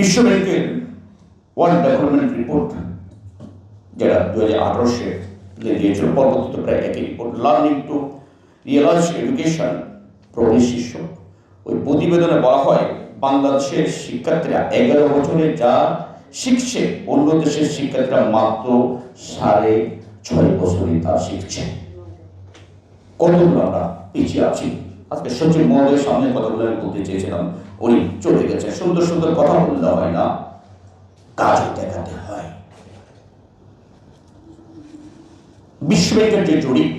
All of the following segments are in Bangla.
বিশ্ব ব্যাংকের ওয়ার্ল্ড ডেভেলপমেন্ট রিপোর্ট যেটা 2018 দিয়েছিল, পরবর্তীতে প্রায় একই report, learning to realise education প্রবেশ শীর্ষক। ওই প্রতিবেদনে বলা হয় বাংলাদেশের শিক্ষার্থীরা 11 বছরে যা শিখছে অন্য দেশের শিক্ষার্থীরা মাত্র 6.5 বছরে তা শিখছে। কতগুলো আমরা পিছিয়ে আছি। আজকে সচিব মহোদয়ের সামনে কথাগুলো আমি বলতে চেয়েছিলাম, উনি চলে গেছে। সুন্দর সুন্দর কথা বললে হয় না, কাজও দেখাতে হয়। বিশ্ব ব্যাংকের যে জরিপ,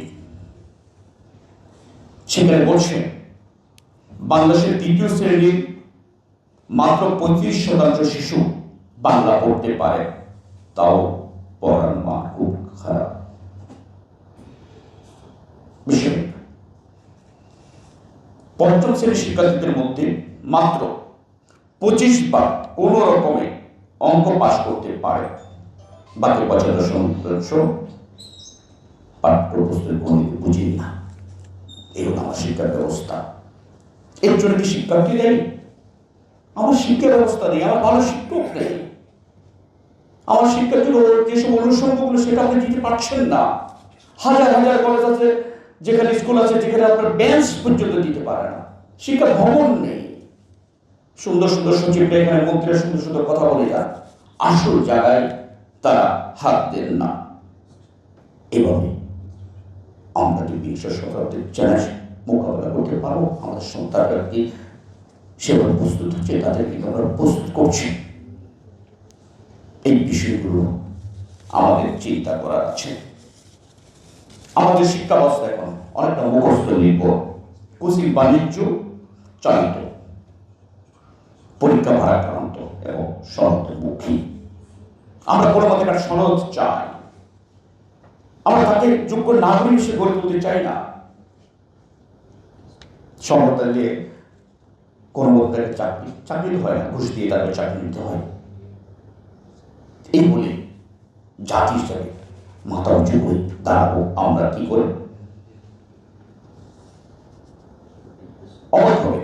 সেখানে বলছে বাংলাদেশের 3য় শ্রেণীর মাত্র 35% শিশু বাংলা পড়তে পারে, তাও পড়ার মান খুব খারাপ। বিশ্ব ব্যাংক 5ম শ্রেণীর শিক্ষার্থীদের মধ্যে মাত্র 25 বার কোন রকমে অঙ্ক পাস করতে পারে, বাকি 75% পাঠ্যপুস্তকের গণিত বুঝি না। এই হলো আমার শিক্ষা ব্যবস্থা। এর জন্য কি শিক্ষার্থী নেই? আমার শিক্ষা ব্যবস্থা নেই, আমার ভালো শিক্ষক নেই। আমার শিক্ষার্থীর যেসব অনুষঙ্গগুলো সেটা আপনি দিতে পারছেন না। হাজার হাজার কলেজ আছে, যেখানে স্কুল আছে, যেখানে আপনার বেঞ্চ পর্যন্ত দিতে পারে না, শিক্ষা ভবন নেই। সুন্দর সুন্দর সচিবরা এখানে, মন্ত্রীরা সুন্দর সুন্দর কথা বলে যান, আসল জায়গায় তারা হাত দেন না। এভাবে আমরা কি 20শ শতাব্দীর চ্যালেঞ্জ মোকাবেলা করতে পারবো? আমাদের সন্তানরা কি সেভাবে প্রস্তুত হচ্ছে? তাদেরকে আমরা প্রস্তুত করছি? এই বিষয়গুলো আমাদের চিন্তা করার আছে। আমাদের শিক্ষা ব্যবস্থা এখন অনেকটা মুখস্থ নির্ভর, কুশি বাণিজ্য চালিত, পরীক্ষা ভারাক্রান্ত এবং সনদমুখী। আমরা কোনো মতে একটা সনদ চাই, আমরা তাকে যোগ্য নাগরিক হিসেবে গড়ে তুলতে চাই না। সনদ দিলে কোনো মতে চাকরি হয় না, ঘুষ দিয়ে তাকে চাকরি নিতে হয়। এই বলে জাতি হিসাবে মাথা উঁচু করে দাঁড়াবো আমরা কি করে? অবাক হবে,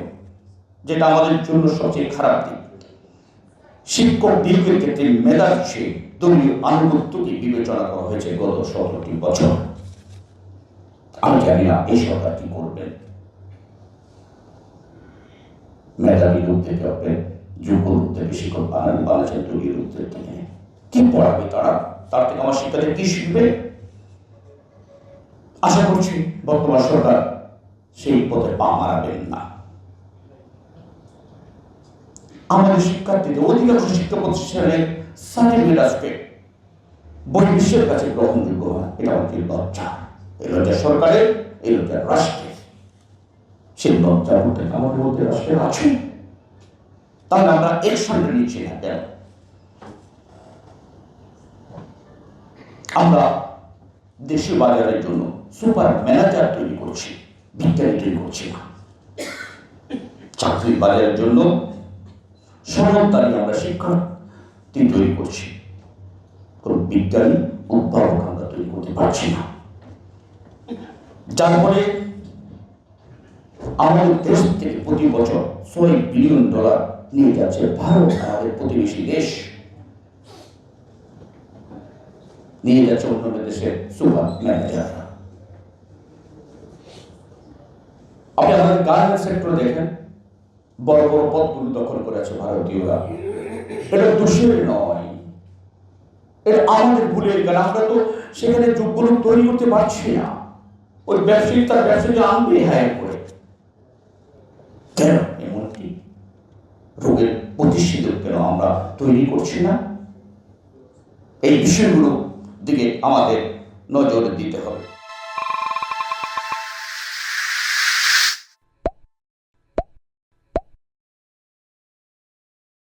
যেটা আমাদের জন্য সবচেয়ে খারাপ দিক, শিক্ষক দীর্ঘের ক্ষেত্রে মেধার চেয়ে দলীয় আনুগত্যকে বিবেচনা করা হয়েছে গত 17টি বছর। আমি জানি না এই সরকার কি করবেন। মেধাবী লোক থেকে আপনি যোগ্য লোকদের বেশি করে বানাচ্ছেন, দলীয় লোকদের থেকে কি পড়াবে তারা? তার থেকে আমার শিক্ষার্থী কি শিখবে? আশা করছি বর্তমান সরকার সেই পথে পা মারাবেন না। আমাদের শিক্ষার্থীদের অধিকাংশ শিক্ষা প্রতিষ্ঠানের সার্টিফিকেট আসবে, বহির্বিশ্বের কাছে গ্রহণযোগ্য হয়। এটা আমাদের লজ্জা। এই লজ্জা সরকারের, এই লজ্জা রাষ্ট্রের। সেই লজ্জা বলতে আমাদের মধ্যে রাষ্ট্রের আছে, তাহলে আমরা একসঙ্গে নিচ্ছি না কেন? আমরা দেশীয় বাজারের জন্য সুপার ম্যানেজার তৈরি করছি, বিজ্ঞানী তৈরি করছি না। চাকরির বাজারের জন্য সনদদারি আমরা শিক্ষার্থী তৈরি করছি, কোন বিজ্ঞানী উদ্ভাবক আমরা তৈরি করতে পারছি না। যার ফলে আমাদের দেশ থেকে প্রতি বছর $6 বিলিয়ন নিয়ে যাচ্ছে ভারত, আমাদের প্রতিবেশী দেশ, নিয়ে যাচ্ছে অন্যান্য দেশের সুপার ম্যানেজাররা। আপনি আমাদের গার্মেন্টস সেক্টরে দেখেন, বড় বড় পদগুলো দখল করে আছে ভারতীয়রা। এটা দোষের নয়, এটা আমাদের ভুলের কারণ। আমরা তো সেখানে যোগ্য লোক তৈরি করতে পারছি না। ওই ব্যবসায়ী তার ব্যবসায়ী আনবে হায়ার করে। কেন এমনকি রোগের প্রতিষেধক কেন আমরা তৈরি করছি না? এই বিষয়গুলো দিকে আমাদের নজর দিতে হবে।